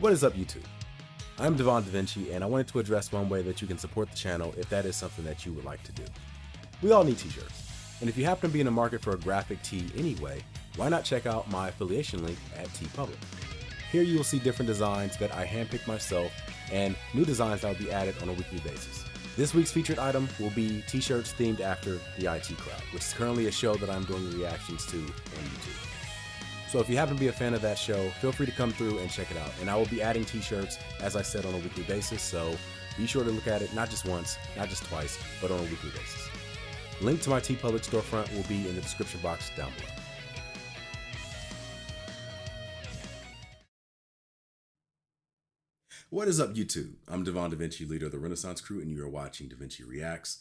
What is up, YouTube? I'm Devon DaVinci, and I wanted to address one way that you can support the channel if that is something that you would like to do. We all need t-shirts, and if you happen to be in the market for a graphic tee anyway, why not check out my affiliation link at TeePublic. Here you will see different designs that I handpicked myself and new designs that will be added on a weekly basis. This week's featured item will be t-shirts themed after the IT Crowd, which is currently a show that I'm doing reactions to on YouTube. So if you happen to be a fan of that show, feel free to come through and check it out. And I will be adding t-shirts, as I said, on a weekly basis, so be sure to look at it not just once, not just twice, but on a weekly basis. Link to my TeePublic storefront will be in the description box down below. What is up, YouTube? I'm Devon DaVinci, leader of the Renaissance Crew, and you are watching DaVinci Reacts.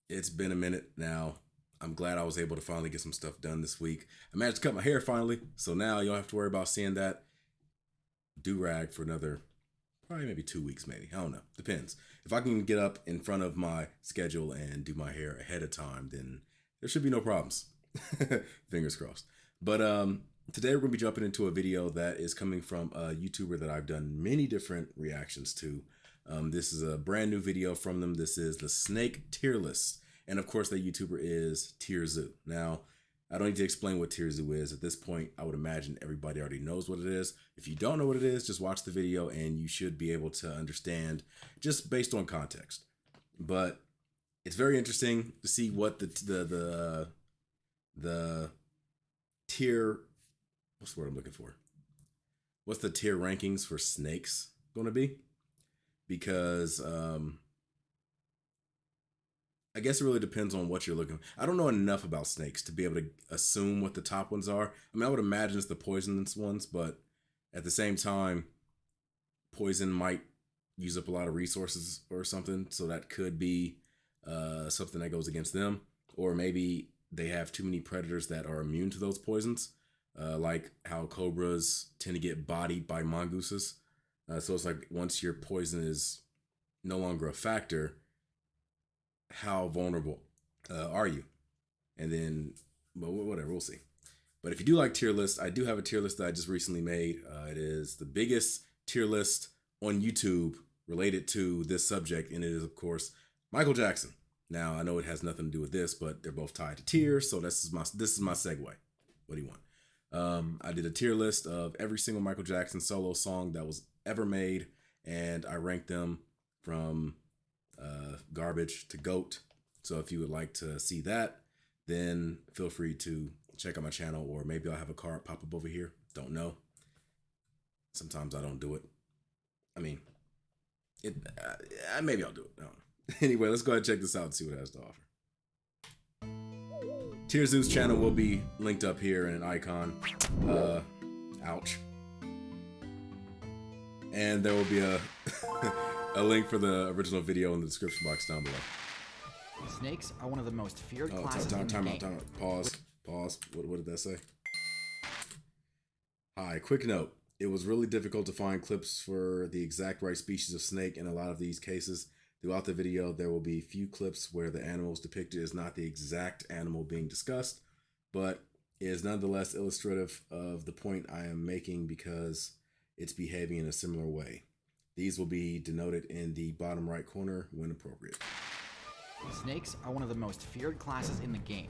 It's been a minute now. I'm glad I was able to finally get some stuff done this week. I managed to cut my hair finally, so now you don't have to worry about seeing that do-rag for another, probably maybe 2 weeks maybe. I don't know. Depends. If I can get up in front of my schedule and do my hair ahead of time, then there should be no problems. Fingers crossed. But today we're going to be jumping into a video that is coming from a YouTuber that I've done many different reactions to. This is a brand new video from them. This is the Snake Tier List. And of course, that YouTuber is TierZoo. Now, I don't need to explain what TierZoo is. At this point, I would imagine everybody already knows what it is. If you don't know what it is, just watch the video and you should be able to understand just based on context. But it's very interesting to see what the tier, what's the word I'm looking for? What's the tier rankings for snakes going to be? Because I guess it really depends on what you're looking for. I don't know enough about snakes to be able to assume what the top ones are. I mean, I would imagine it's the poisonous ones, but at the same time, poison might use up a lot of resources or something, so that could be something that goes against them. Or maybe they have too many predators that are immune to those poisons, like how cobras tend to get bodied by mongooses. So it's like once your poison is no longer a factor, how vulnerable are you? And then, well, whatever, we'll see. But if you do like tier lists, I do have a tier list that I just recently made. It is the biggest tier list on YouTube related to this subject, and it is, of course, Michael Jackson. Now, I know it has nothing to do with this, but they're both tied to tiers, so this is my segue. What do you want? I did a tier list of every single Michael Jackson solo song that was ever made, and I ranked them from garbage to GOAT. So if you would like to see that, then feel free to check out my channel, or maybe I'll have a card pop up over here. Don't know. Sometimes I don't do it. I mean, maybe I'll do it. I don't know. Anyway, let's go ahead and check this out and see what it has to offer. TierZoo's channel will be linked up here in an icon. Ouch. And there will be a a link for the original video in the description box down below. Snakes are one of the most feared classes in the game. Time out. Pause. What did that say? Hi, quick note. It was really difficult to find clips for the exact right species of snake in a lot of these cases. Throughout the video, there will be few clips where the animals depicted is not the exact animal being discussed, but is nonetheless illustrative of the point I am making because it's behaving in a similar way. These will be denoted in the bottom right corner when appropriate. Snakes are one of the most feared classes in the game,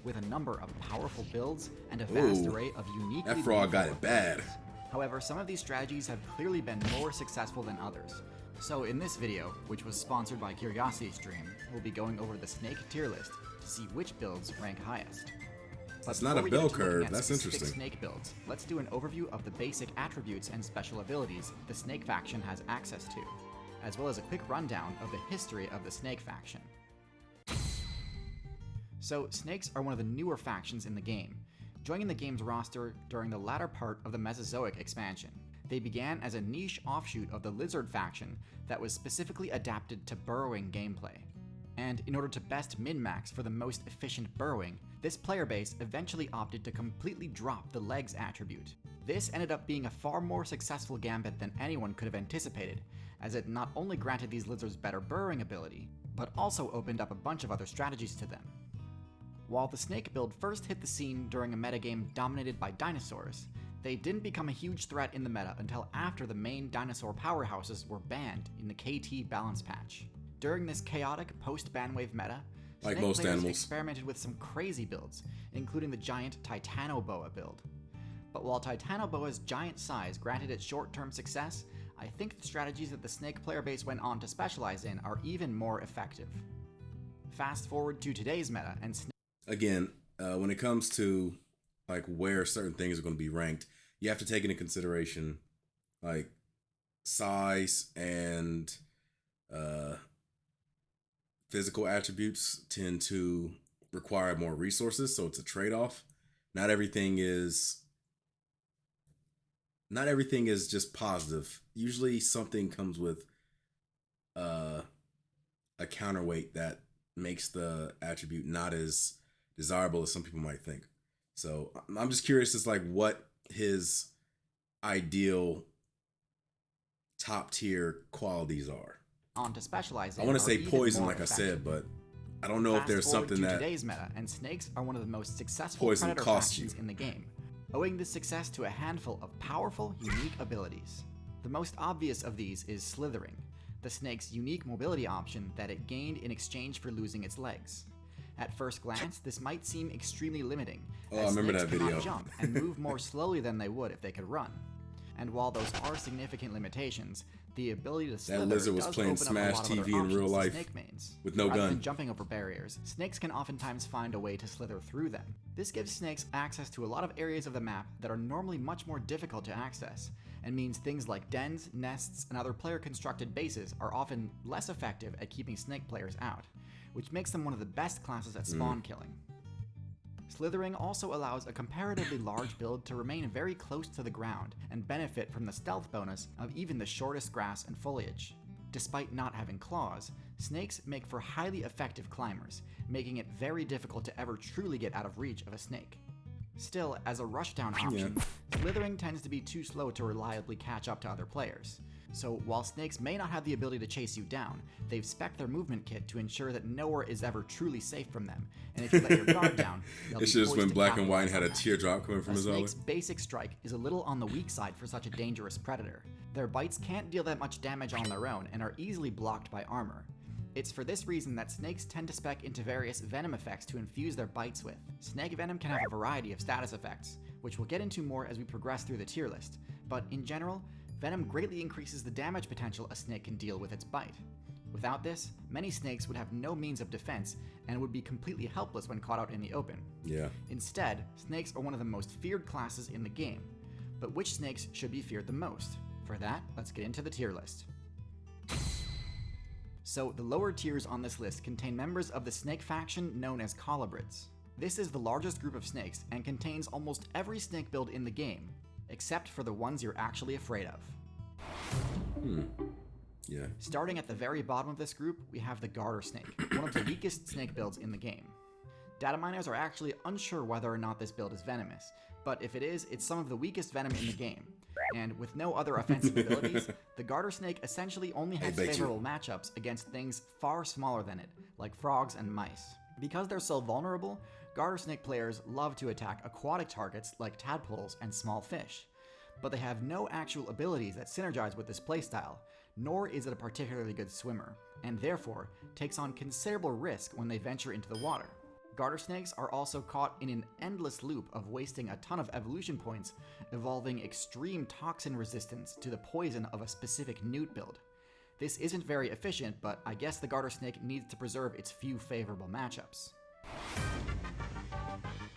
with a number of powerful builds and a vast array of unique. That frog got it bad. However, some of these strategies have clearly been more successful than others. So in this video, which was sponsored by CuriosityStream, we'll be going over the snake tier list to see which builds rank highest. That's not a bell curve. That's interesting. Snake builds. Let's do an overview of the basic attributes and special abilities the Snake faction has access to, as well as a quick rundown of the history of the Snake faction. So, Snakes are one of the newer factions in the game, joining the game's roster during the latter part of the Mesozoic expansion. They began as a niche offshoot of the Lizard faction that was specifically adapted to burrowing gameplay. And in order to best min-max for the most efficient burrowing, this player base eventually opted to completely drop the legs attribute. This ended up being a far more successful gambit than anyone could have anticipated, as it not only granted these lizards better burrowing ability, but also opened up a bunch of other strategies to them. While the snake build first hit the scene during a metagame dominated by dinosaurs, They didn't become a huge threat in the meta until after the main dinosaur powerhouses were banned in the KT balance patch. During this chaotic post-banwave meta, like snake most players animals, experimented with some crazy builds, including the giant Titanoboa build. But while Titanoboa's giant size granted it short-term success, I think the strategies that the snake player base went on to specialize in are even more effective. Fast forward to today's meta, and again, when it comes to like where certain things are going to be ranked, you have to take into consideration like size and physical attributes tend to require more resources, so it's a trade-off. Not everything is just positive. Usually something comes with a counterweight that makes the attribute not as desirable as some people might think. So I'm just curious as like what his ideal top tier qualities are. On to specialize in, I want to say poison, like I said, but I don't know if there's something that today's meta, and snakes are one of the most successful poison predator costs factions you in the game, owing this success to a handful of powerful, unique abilities. The most obvious of these is slithering, the snake's unique mobility option that it gained in exchange for losing its legs. At first glance, this might seem extremely limiting, as I remember snakes that cannot video. jump and move more slowly than they would if they could run. And while those are significant limitations, the ability to slither lizard was does playing open up a Smash lot of other TV in real options to life snake mains. with no Rather gun. than jumping over barriers, snakes can oftentimes find a way to slither through them. This gives snakes access to a lot of areas of the map that are normally much more difficult to access, and means things like dens, nests, and other player-constructed bases are often less effective at keeping snake players out, which makes them one of the best classes at spawn killing. Slithering also allows a comparatively large build to remain very close to the ground and benefit from the stealth bonus of even the shortest grass and foliage. Despite not having claws, snakes make for highly effective climbers, making it very difficult to ever truly get out of reach of a snake. Still, as a rushdown option, slithering tends to be too slow to reliably catch up to other players. So while snakes may not have the ability to chase you down, they've spec'd their movement kit to ensure that nowhere is ever truly safe from them, and if you let your guard down, they'll be It's just poised when to Black and White capitalize had on a that. teardrop coming from A his eye. snake's basic strike is a little on the weak side for such a dangerous predator. Their bites can't deal that much damage on their own and are easily blocked by armor. It's for this reason that snakes tend to spec into various venom effects to infuse their bites with. Snake venom can have a variety of status effects, which we'll get into more as we progress through the tier list, but in general, venom greatly increases the damage potential a snake can deal with its bite. Without this, many snakes would have no means of defense and would be completely helpless when caught out in the open. Yeah. Instead, snakes are one of the most feared classes in the game. But which snakes should be feared the most? For that, let's get into the tier list. So, the lower tiers on this list contain members of the snake faction known as colubrids. This is the largest group of snakes and contains almost every snake build in the game, except for the ones you're actually afraid of. Yeah. Starting at the very bottom of this group, we have the garter snake, one of the weakest snake builds in the game. Data miners are actually unsure whether or not this build is venomous, but if it is, it's some of the weakest venom in the game. And with no other offensive abilities, the garter snake essentially only has favorable matchups against things far smaller than it, like frogs and mice. Because they're so vulnerable, garter snake players love to attack aquatic targets like tadpoles and small fish. But they have no actual abilities that synergize with this playstyle, nor is it a particularly good swimmer, and therefore takes on considerable risk when they venture into the water. Garter snakes are also caught in an endless loop of wasting a ton of evolution points, evolving extreme toxin resistance to the poison of a specific newt build. This isn't very efficient, but I guess the garter snake needs to preserve its few favorable matchups.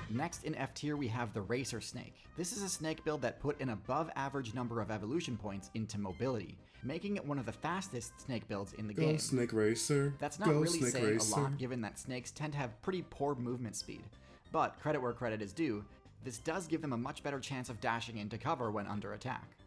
Next in F tier we have the racer snake. This is a snake build that put an above average number of evolution points into mobility, making it one of the fastest snake builds in the game. Go snake racer. That's not really saying a lot given that snakes tend to have pretty poor movement speed. But credit where credit is due, this does give them a much better chance of dashing into cover when under attack.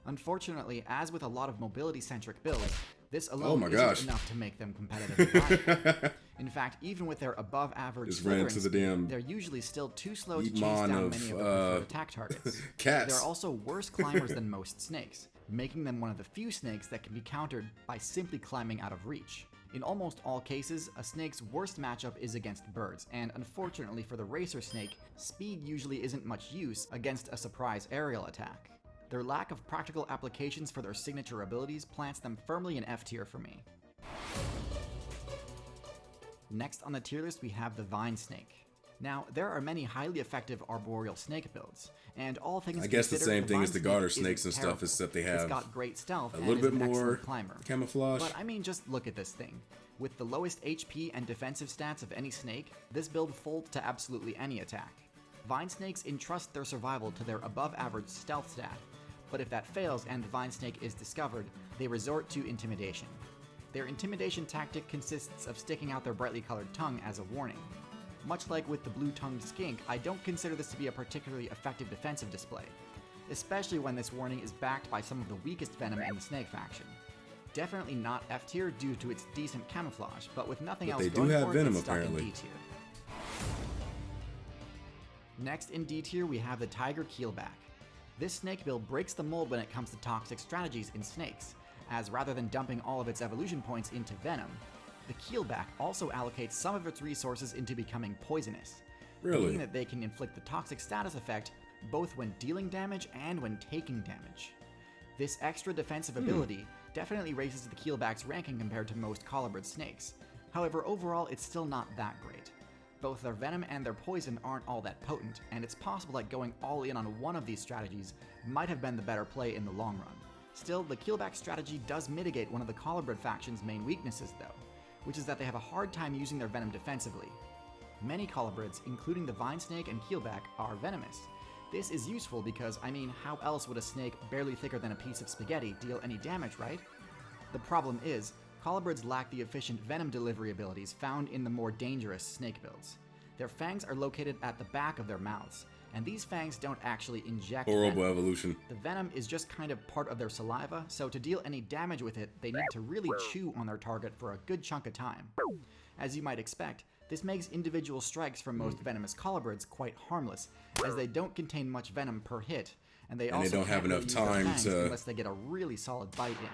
Unfortunately, as with a lot of mobility-centric builds, this alone isn't enough to make them competitively viable. In fact, even with their above-average slithering speed, they're usually still too slow to chase down many of the preferred attack targets. Cats. They're also worse climbers than most snakes, making them one of the few snakes that can be countered by simply climbing out of reach. In almost all cases, a snake's worst matchup is against birds, and unfortunately for the racer snake, speed usually isn't much use against a surprise aerial attack. Their lack of practical applications for their signature abilities plants them firmly in F tier for me. Next on the tier list we have the Vine Snake. Now, there are many highly effective arboreal snake builds, and all things I guess the same thing as the garter snake snakes and stuff, except they have it's got great stealth a and little is bit an more excellent climber. camouflage. But I mean, just look at this thing. With the lowest HP and defensive stats of any snake, this build folds to absolutely any attack. Vine snakes entrust their survival to their above-average stealth stat, but if that fails and the Vine Snake is discovered, they resort to intimidation. Their intimidation tactic consists of sticking out their brightly colored tongue as a warning. Much like with the blue-tongued skink, I don't consider this to be a particularly effective defensive display, especially when this warning is backed by some of the weakest venom in the snake faction. Definitely not F tier due to its decent camouflage, but with nothing else they do going have for it, venom, it's stuck apparently. in D tier. Next in D tier we have the Tiger Keelback. This snake build breaks the mold when it comes to toxic strategies in snakes, as rather than dumping all of its evolution points into venom, the Keelback also allocates some of its resources into becoming poisonous, meaning that they can inflict the toxic status effect both when dealing damage and when taking damage. This extra defensive ability definitely raises the Keelback's ranking compared to most colobrid snakes. However, overall it's still not that great. Both their venom and their poison aren't all that potent, and it's possible that going all in on one of these strategies might have been the better play in the long run. Still, the Keelback strategy does mitigate one of the colobrid faction's main weaknesses though, which is that they have a hard time using their venom defensively. Many colobrids, including the Vine Snake and Keelback, are venomous. This is useful because, I mean, how else would a snake barely thicker than a piece of spaghetti deal any damage, right? The problem is, colobrids lack the efficient venom delivery abilities found in the more dangerous snake builds. Their fangs are located at the back of their mouths, and these fangs don't actually inject Horrible venom. evolution. The venom is just kind of part of their saliva, so to deal any damage with it, they need to really chew on their target for a good chunk of time. As you might expect, this makes individual strikes from most venomous colobrids quite harmless, as they don't contain much venom per hit, and they also don't have can't enough really use their time fangs to- unless they get a really solid bite in.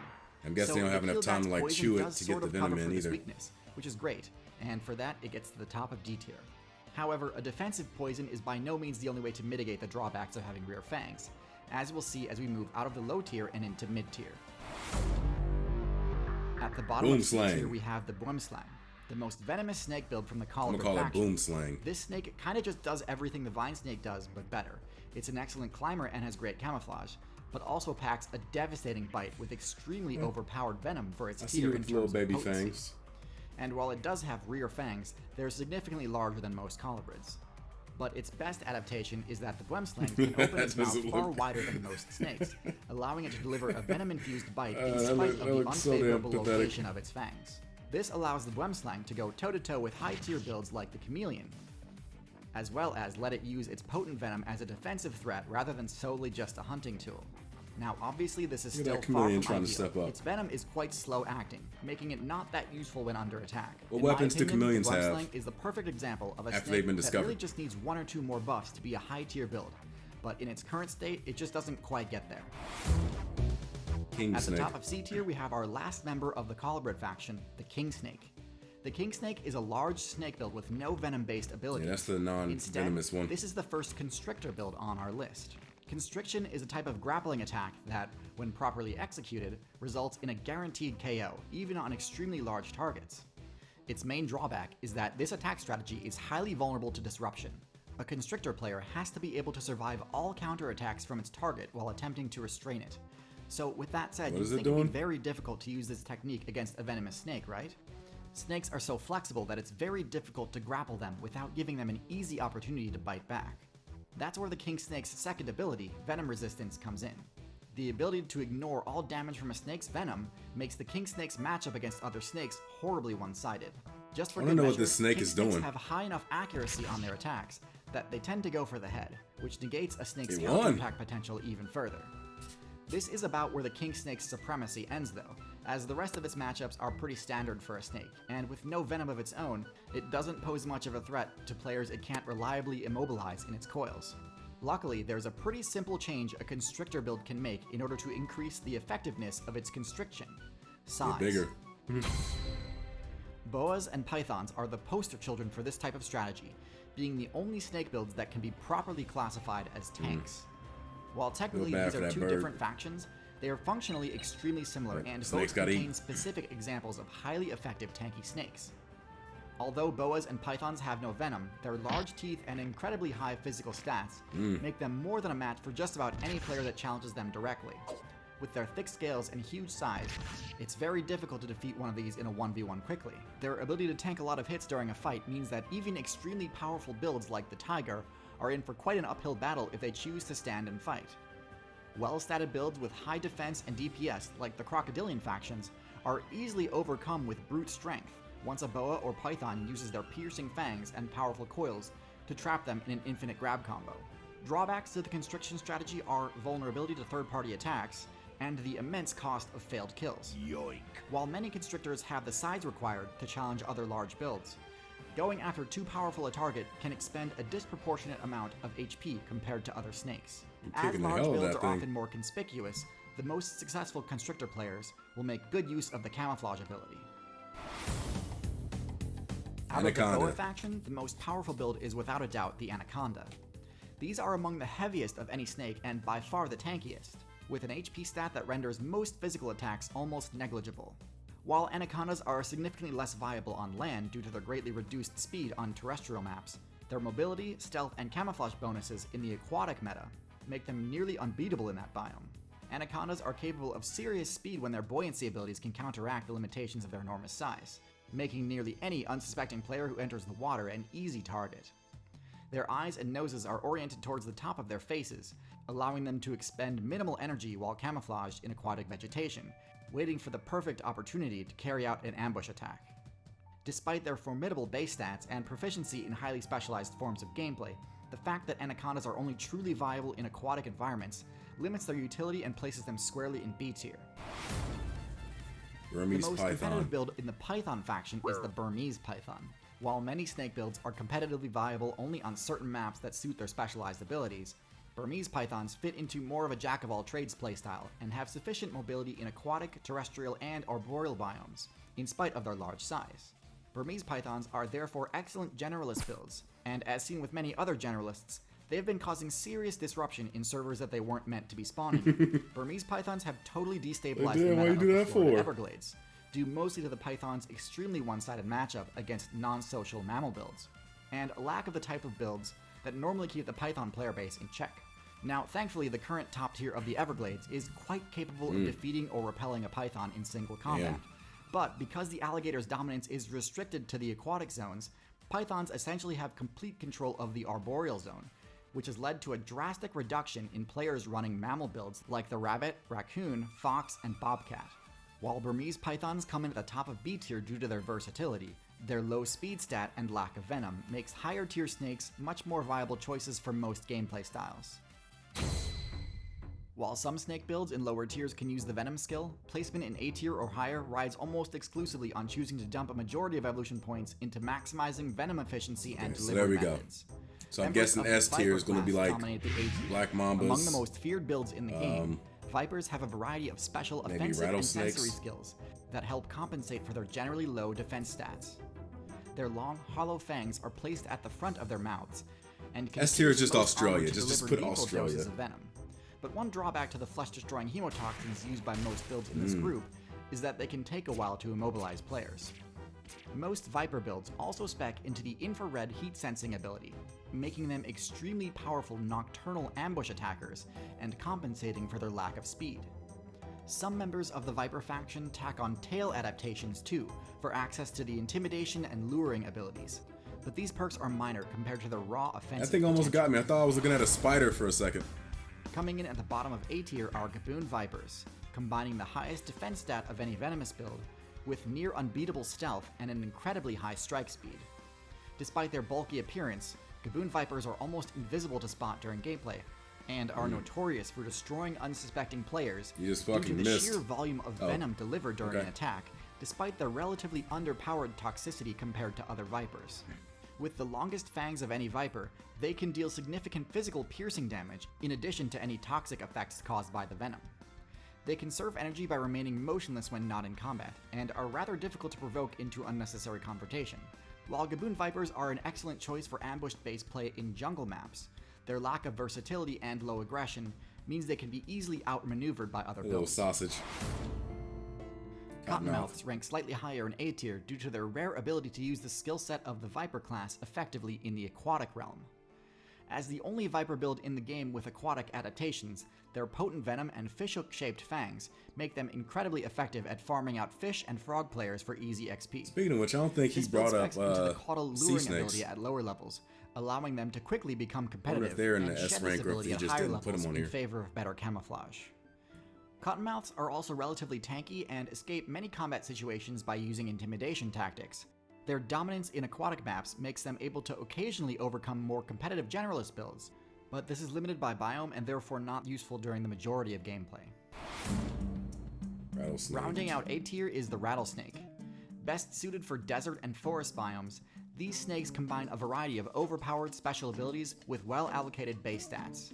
I'm guessing So they don't have the enough time to Keelback's like poison chew it does to get sort the of venom cover in for this either. weakness, which is great, and for that it gets to the top of D tier. However, a defensive poison is by no means the only way to mitigate the drawbacks of having rear fangs, as we'll see as we move out of the low tier and into mid tier. At the bottom of C Boomslang. tier we have the Boomslang, the most venomous snake build from the I'm gonna colobrid call it faction. boom slang. This snake kind of just does everything the Vine Snake does, but better. It's an excellent climber and has great camouflage, but also packs a devastating bite with extremely overpowered venom for its I see tier you in with little terms of baby potency. fangs. And while it does have rear fangs, they're significantly larger than most colobrids. But its best adaptation is that the Boomslang can open its mouth doesn't far look- wider than most snakes, allowing it to deliver a venom-infused bite in that spite look- of that the looks so damn unfavorable pathetic. location of its fangs. This allows the Boomslang to go toe-to-toe with high-tier builds like the Chameleon, as well as let it use its potent venom as a defensive threat rather than solely just a hunting tool. Now obviously this is Look at still that far Chameleon from trying ideal. to step up. Its venom is quite slow acting, making it not that useful when under attack. What In my weapons do opinion, chameleons the have Boomslang is the perfect example of a after snake they've been that discovered? really just needs 1 or 2 more buffs to be a high tier build, but in its current state it just doesn't quite get there. King At snake. the top of C tier we have our last member of the colobrid faction, the King Snake. The King Snake is a large snake build with no venom-based abilities. Yeah, that's the non-venomous Instead, one. this is the first Constrictor build on our list. Constriction is a type of grappling attack that, when properly executed, results in a guaranteed KO, even on extremely large targets. Its main drawback is that this attack strategy is highly vulnerable to disruption. A Constrictor player has to be able to survive all counterattacks from its target while attempting to restrain it. So with that said, What you'd is it think it'd doing? be very difficult to use this technique against a venomous snake, right? Snakes are so flexible that it's very difficult to grapple them without giving them an easy opportunity to bite back. That's where the King Snake's second ability, Venom Resistance, comes in. The ability to ignore all damage from a snake's venom makes the King Snake's matchup against other snakes horribly one-sided. Just for I wanna good know what measure, this snake King is Snakes doing. have high enough accuracy on their attacks that they tend to go for the head, which negates a snake's He won. counterattack potential even further. This is about where the King Snake's supremacy ends though, as the rest of its matchups are pretty standard for a snake, and with no venom of its own, it doesn't pose much of a threat to players it can't reliably immobilize in its coils. Luckily, there's a pretty simple change a Constrictor build can make in order to increase the effectiveness of its constriction. Size. Bigger. Boas and pythons are the poster children for this type of strategy, being the only snake builds that can be properly classified as tanks. While technically these are two different factions, they are functionally extremely similar and both contain specific examples of highly effective tanky snakes. Although boas and pythons have no venom, their large teeth and incredibly high physical stats make them more than a match for just about any player that challenges them directly. With their thick scales and huge size, it's very difficult to defeat one of these in a 1v1 quickly. Their ability to tank a lot of hits during a fight means that even extremely powerful builds like the Tiger are in for quite an uphill battle if they choose to stand and fight. Well-statted builds with high defense and DPS, like the Crocodilian factions, are easily overcome with brute strength once a boa or python uses their piercing fangs and powerful coils to trap them in an infinite grab combo. Drawbacks to the constriction strategy are vulnerability to third-party attacks and the immense cost of failed kills. Yoink. While many constrictors have the size required to challenge other large builds, going after too powerful a target can expend a disproportionate amount of HP compared to other snakes. As large builds are often more conspicuous, the most successful constrictor players will make good use of the camouflage ability. Out of the boa faction, the most powerful build is without a doubt the Anaconda. These are among the heaviest of any snake and by far the tankiest, with an HP stat that renders most physical attacks almost negligible. While Anacondas are significantly less viable on land due to their greatly reduced speed on terrestrial maps, their mobility, stealth, and camouflage bonuses in the aquatic meta make them nearly unbeatable in that biome. Anacondas are capable of serious speed when their buoyancy abilities can counteract the limitations of their enormous size, making nearly any unsuspecting player who enters the water an easy target. Their eyes and noses are oriented towards the top of their faces, allowing them to expend minimal energy while camouflaged in aquatic vegetation, waiting for the perfect opportunity to carry out an ambush attack. Despite their formidable base stats and proficiency in highly specialized forms of gameplay, the fact that Anacondas are only truly viable in aquatic environments limits their utility and places them squarely in B tier. The most competitive build in the Python faction is the Burmese Python. While many snake builds are competitively viable only on certain maps that suit their specialized abilities, Burmese Pythons fit into more of a jack-of-all-trades playstyle and have sufficient mobility in aquatic, terrestrial, and arboreal biomes, in spite of their large size. Burmese Pythons are therefore excellent generalist builds, and as seen with many other generalists, they have been causing serious disruption in servers that they weren't meant to be spawning in. Burmese Pythons have totally destabilized the meta of the Florida Everglades, due mostly to the Python's extremely one-sided matchup against non-social mammal builds, and a lack of the type of builds that normally keep the Python player base in check. Now, thankfully, the current top tier of the Everglades is quite capable of defeating or repelling a Python in single combat, but because the alligator's dominance is restricted to the aquatic zones, Pythons essentially have complete control of the arboreal zone, which has led to a drastic reduction in players running mammal builds like the rabbit, raccoon, fox, and bobcat. While Burmese Pythons come in at the top of B tier due to their versatility, their low speed stat and lack of venom makes higher tier snakes much more viable choices for most gameplay styles. While some snake builds in lower tiers can use the venom skill, placement in A tier or higher rides almost exclusively on choosing to dump a majority of evolution points into maximizing venom efficiency and delivery methods. So I'm guessing S tier is going to be like Black Mambas. Among the most feared builds in the game, Vipers have a variety of special offensive and sensory skills that help compensate for their generally low defense stats. Their long, hollow fangs are placed at the front of their mouths, and can S tier is just Australia. Just put Australia. Of venom. But one drawback to the flesh-destroying hemotoxins used by most builds in this group is that they can take a while to immobilize players. Most Viper builds also spec into the infrared heat sensing ability, making them extremely powerful nocturnal ambush attackers and compensating for their lack of speed. Some members of the Viper faction tack on tail adaptations too, for access to the intimidation and luring abilities, but these perks are minor compared to the raw offensive That thing almost got me. I thought I was looking at a spider for a second. Coming in at the bottom of A tier are Gaboon Vipers, combining the highest defense stat of any venomous build with near unbeatable stealth and an incredibly high strike speed. Despite their bulky appearance, Gaboon Vipers are almost invisible to spot during gameplay, and are notorious for destroying unsuspecting players due to the sheer volume of venom delivered during an attack, despite their relatively underpowered toxicity compared to other Vipers. With the longest fangs of any Viper, they can deal significant physical piercing damage in addition to any toxic effects caused by the venom. They conserve energy by remaining motionless when not in combat, and are rather difficult to provoke into unnecessary confrontation. While Gaboon Vipers are an excellent choice for ambush-based play in jungle maps, their lack of versatility and low aggression means they can be easily outmaneuvered by other little builds. sausage. Cottonmouths rank slightly higher in A tier due to their rare ability to use the skill set of the Viper class effectively in the aquatic realm. As the only Viper build in the game with aquatic adaptations, their potent venom and fishhook-shaped fangs make them incredibly effective at farming out fish and frog players for easy XP. Speaking of which, I don't think he This build brought up specs into the caudal sea luring snakes. ability at lower levels, allowing them to quickly become I wonder competitive if they're in and the S shed rank this or if ability he at just higher didn't put levels them on in here. favor of better camouflage. Cottonmouths are also relatively tanky and escape many combat situations by using intimidation tactics. Their dominance in aquatic maps makes them able to occasionally overcome more competitive generalist builds, but this is limited by biome and therefore not useful during the majority of gameplay. Rattlesnake. Rounding out A tier is the rattlesnake. Best suited for desert and forest biomes, these snakes combine a variety of overpowered special abilities with well-allocated base stats.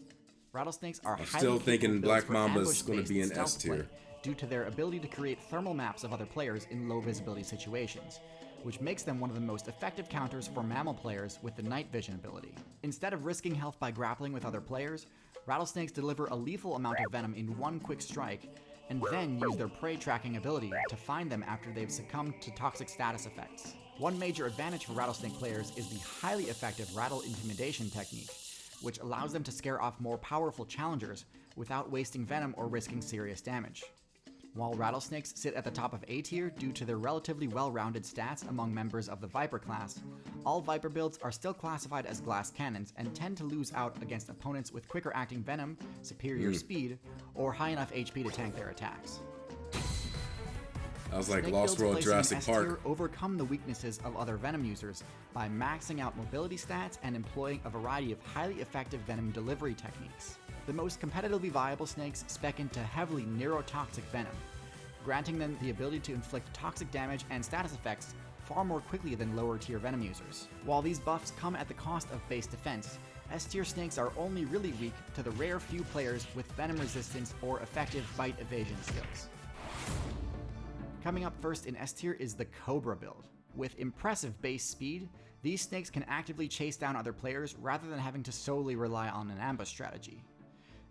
Rattlesnakes are I'm highly still capable thinking builds Black for Mamba is going to ambush-based be in stealth S tier. play due to their ability to create thermal maps of other players in low visibility situations, which makes them one of the most effective counters for mammal players with the night vision ability. Instead of risking health by grappling with other players, rattlesnakes deliver a lethal amount of venom in one quick strike, and then use their prey tracking ability to find them after they've succumbed to toxic status effects. One major advantage for rattlesnake players is the highly effective rattle intimidation technique, which allows them to scare off more powerful challengers without wasting venom or risking serious damage. While rattlesnakes sit at the top of A tier due to their relatively well-rounded stats among members of the Viper class, all Viper builds are still classified as glass cannons and tend to lose out against opponents with quicker acting venom, superior speed, or high enough HP to tank their attacks. I was like Snake Lost builds World placing in Jurassic S tier Park. overcome the weaknesses of other Venom users by maxing out mobility stats and employing a variety of highly effective Venom delivery techniques. The most competitively viable snakes spec into heavily neurotoxic Venom, granting them the ability to inflict toxic damage and status effects far more quickly than lower tier Venom users. While these buffs come at the cost of base defense, S tier snakes are only really weak to the rare few players with Venom resistance or effective bite evasion skills. Coming up first in S tier is the Cobra build. With impressive base speed, these snakes can actively chase down other players rather than having to solely rely on an ambush strategy.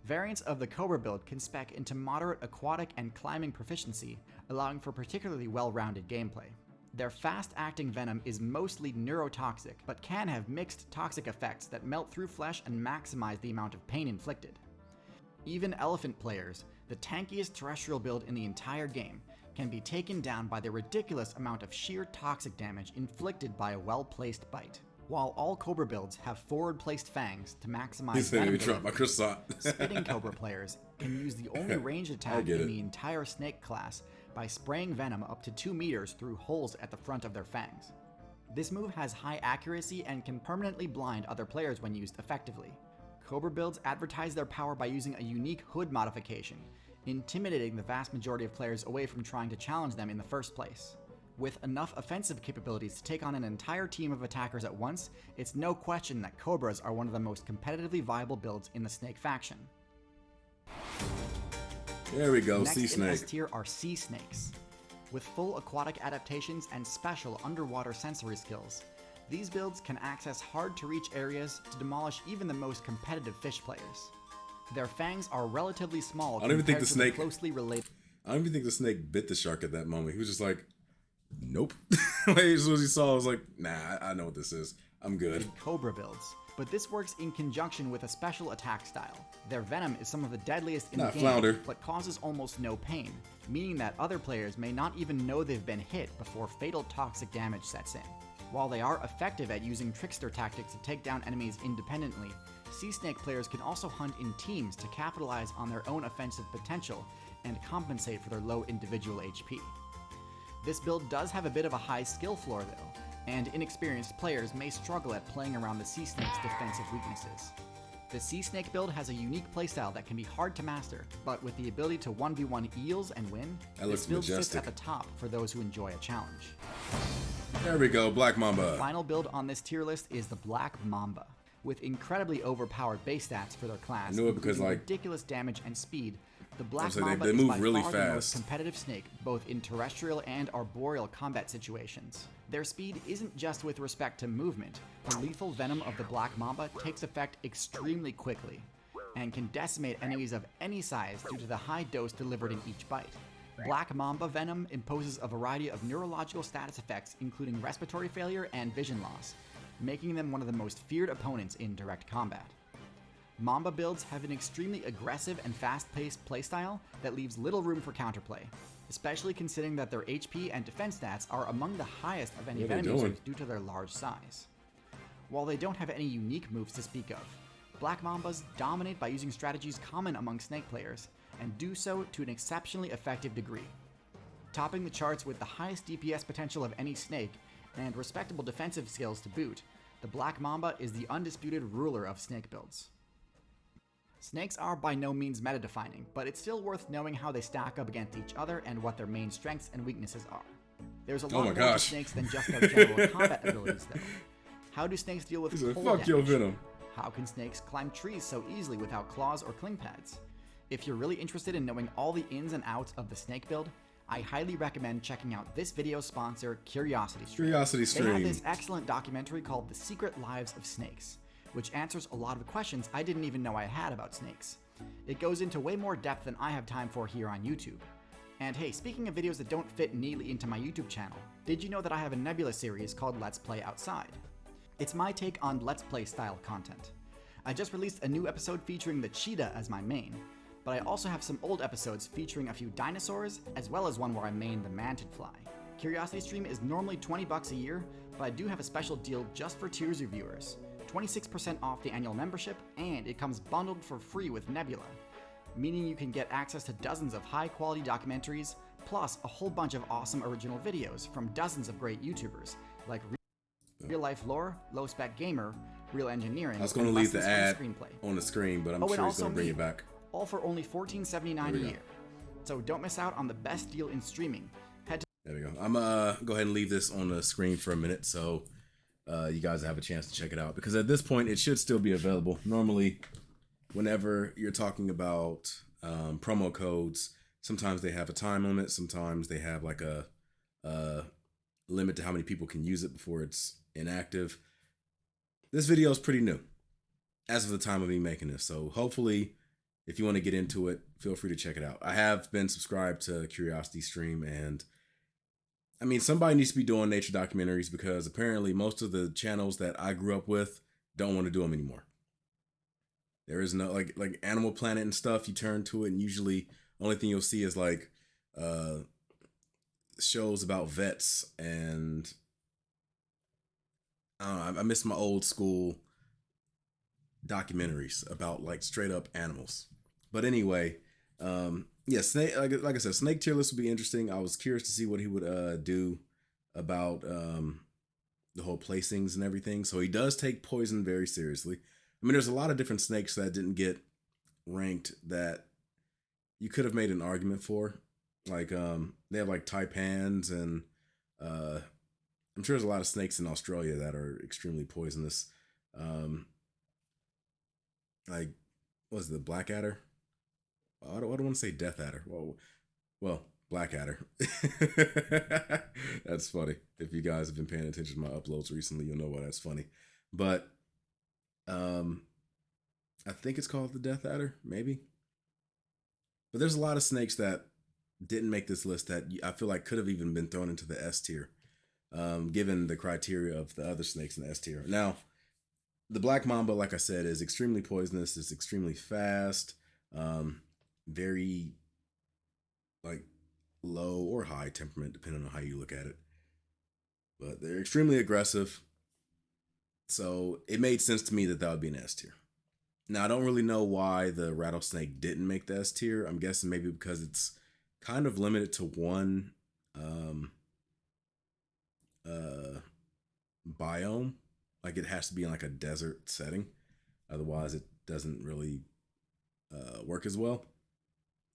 Variants of the Cobra build can spec into moderate aquatic and climbing proficiency, allowing for particularly well-rounded gameplay. Their fast-acting venom is mostly neurotoxic, but can have mixed toxic effects that melt through flesh and maximize the amount of pain inflicted. Even elephant players, the tankiest terrestrial build in the entire game, can be taken down by the ridiculous amount of sheer toxic damage inflicted by a well-placed bite. While all Cobra builds have forward-placed fangs to maximize He's saying venom we dropped my delivery, croissant. spitting Cobra players can use the only ranged attack get in it. the entire snake class by spraying venom up to 2 meters through holes at the front of their fangs. This move has high accuracy and can permanently blind other players when used effectively. Cobra builds advertise their power by using a unique hood modification, intimidating the vast majority of players away from trying to challenge them in the first place. With enough offensive capabilities to take on an entire team of attackers at once, it's no question that Cobras are one of the most competitively viable builds in the Snake faction. There we go, Next sea in snake. S tier are Sea Snakes. With full aquatic adaptations and special underwater sensory skills, these builds can access hard-to-reach areas to demolish even the most competitive fish players. Their fangs are relatively small I don't even think compared the to snake- closely related I don't even think the snake bit the shark at that moment. He was just like, nope. Like, as soon as he saw, I was like, nah, I know what this is. I'm good. Cobra builds, but this works in conjunction with a special attack style. Their venom is some of the deadliest in Not the game, flounder. but causes almost no pain, meaning that other players may not even know they've been hit before fatal toxic damage sets in. While they are effective at using trickster tactics to take down enemies independently, Sea Snake players can also hunt in teams to capitalize on their own offensive potential and compensate for their low individual HP. This build does have a bit of a high skill floor though, and inexperienced players may struggle at playing around the Sea Snake's defensive weaknesses. The Sea Snake build has a unique playstyle that can be hard to master, but with the ability to 1v1 eels and win, That looks this build sits majestic. at the top for those who enjoy a challenge. There we go, Black Mamba. Final build on this tier list is the Black Mamba. With incredibly overpowered base stats for their class, I knew it because, including like- ridiculous damage and speed, The black So mamba they is move by really far the most fast. competitive snake, both in terrestrial and arboreal combat situations. Their speed isn't just with respect to movement. The lethal venom of the black mamba takes effect extremely quickly, and can decimate enemies of any size due to the high dose delivered in each bite. Black mamba venom imposes a variety of neurological status effects, including respiratory failure and vision loss, making them one of the most feared opponents in direct combat. Mamba builds have an extremely aggressive and fast-paced playstyle that leaves little room for counterplay, especially considering that their HP and defense stats are among the highest of any venom users due to their large size. While they don't have any unique moves to speak of, Black Mambas dominate by using strategies common among snake players, and do so to an exceptionally effective degree. Topping the charts with the highest DPS potential of any snake, and respectable defensive skills to boot, the Black Mamba is the undisputed ruler of snake builds. Snakes are by no means meta-defining, but it's still worth knowing how they stack up against each other and what their main strengths and weaknesses are. There's a lot more to snakes than just their general combat abilities, though. How do snakes deal with cold damage? Fuck your venom. How can snakes climb trees so easily without claws or cling pads? If you're really interested in knowing all the ins and outs of the snake build, I highly recommend checking out this video's sponsor, CuriosityStream. CuriosityStream. They have this excellent documentary called The Secret Lives of Snakes, which answers a lot of questions I didn't even know I had about snakes. It goes into way more depth than I have time for here on YouTube. And hey, speaking of videos that don't fit neatly into my YouTube channel, did you know that I have a Nebula series called Let's Play Outside? It's my take on Let's Play style content. I just released a new episode featuring the cheetah as my main, but I also have some old episodes featuring a few dinosaurs, as well as one where I main the mantid fly. CuriosityStream is normally $20 a year, but I do have a special deal just for TierZoo viewers. 26% off the annual membership, and it comes bundled for free with Nebula, meaning you can get access to dozens of high-quality documentaries, plus a whole bunch of awesome original videos from dozens of great YouTubers, like Real Life Lore, Low Spec Gamer, Real Engineering. I was going to leave the ad on the screen, but I'm sure he's going to bring it back. All for only $14.79 a year. So don't miss out on the best deal in streaming. There we go. I'm gonna go ahead and leave this on the screen for a minute so you guys have a chance to check it out, because at this point it should still be available. Normally, whenever you're talking about promo codes, sometimes they have a time limit, sometimes they have like a limit to how many people can use it before it's inactive. This video is pretty new as of the time of me making this, so hopefully if you want to get into it, feel free to check it out. I have been subscribed to CuriosityStream, and I mean, somebody needs to be doing nature documentaries, because apparently most of the channels that I grew up with don't want to do them anymore. There is no like Animal Planet and stuff. You turn to it, and usually the only thing you'll see is like shows about vets, and I don't know. I miss my old school documentaries about like straight up animals. But anyway, yeah, Snake. Like I said, Snake tier list would be interesting. I was curious to see what he would do about the whole placings and everything. So he does take poison very seriously. I mean, there's a lot of different snakes that didn't get ranked that you could have made an argument for. Like they have like taipans, and I'm sure there's a lot of snakes in Australia that are extremely poisonous. Like, what was it, the blackadder? I don't want to say death adder. Well, blackadder. That's funny. If you guys have been paying attention to my uploads recently, you'll know why that's funny. But I think it's called the death adder, maybe. But there's a lot of snakes that didn't make this list that I feel like could have even been thrown into the S tier, given the criteria of the other snakes in the S tier. Now, the black mamba, like I said, is extremely poisonous. It's extremely fast. Very like low or high temperament, depending on how you look at it. But they're extremely aggressive. So it made sense to me that that would be an S tier. Now, I don't really know why the rattlesnake didn't make the S tier. I'm guessing maybe because it's kind of limited to one biome. Like, it has to be in like a desert setting. Otherwise, it doesn't really work as well.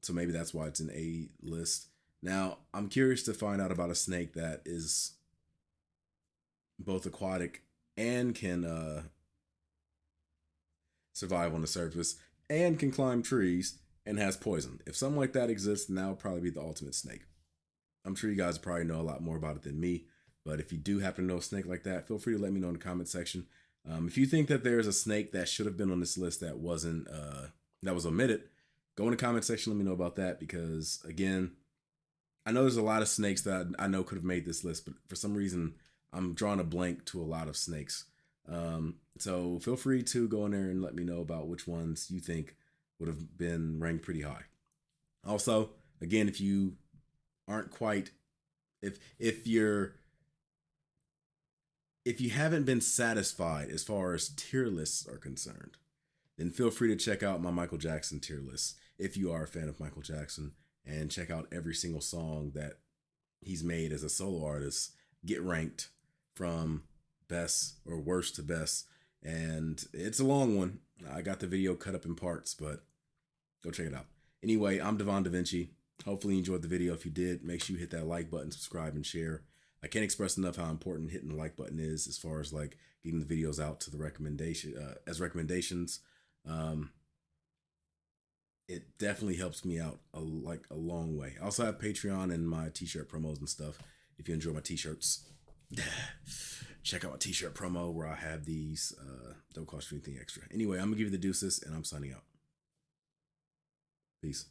So maybe that's why it's an A list. Now, I'm curious to find out about a snake that is both aquatic and can survive on the surface and can climb trees and has poison. If something like that exists, then that would probably be the ultimate snake. I'm sure you guys probably know a lot more about it than me, but if you do happen to know a snake like that, feel free to let me know in the comment section. If you think that there's a snake that should have been on this list that wasn't, that was omitted, go in the comment section. Let me know about that, because again, I know there's a lot of snakes that I know could have made this list, but for some reason, I'm drawing a blank to a lot of snakes. So feel free to go in there and let me know about which ones you think would have been ranked pretty high. Also, again, if you aren't quite, if you haven't been satisfied as far as tier lists are concerned, then feel free to check out my Michael Jackson tier list if you are a fan of Michael Jackson, and check out every single song that he's made as a solo artist get ranked from best or worst to best. And it's a long one. I got the video cut up in parts, but go check it out. Anyway, I'm Devon DaVinci. Hopefully you enjoyed the video. If you did, make sure you hit that like button, subscribe, and share. I can't express enough how important hitting the like button is as far as like getting the videos out to the recommendations. It definitely helps me out a long way. I also have Patreon and my t-shirt promos and stuff. If you enjoy my t-shirts, check out my t-shirt promo where I have these. Don't cost you anything extra. Anyway, I'm gonna give you the deuces, and I'm signing out. Peace.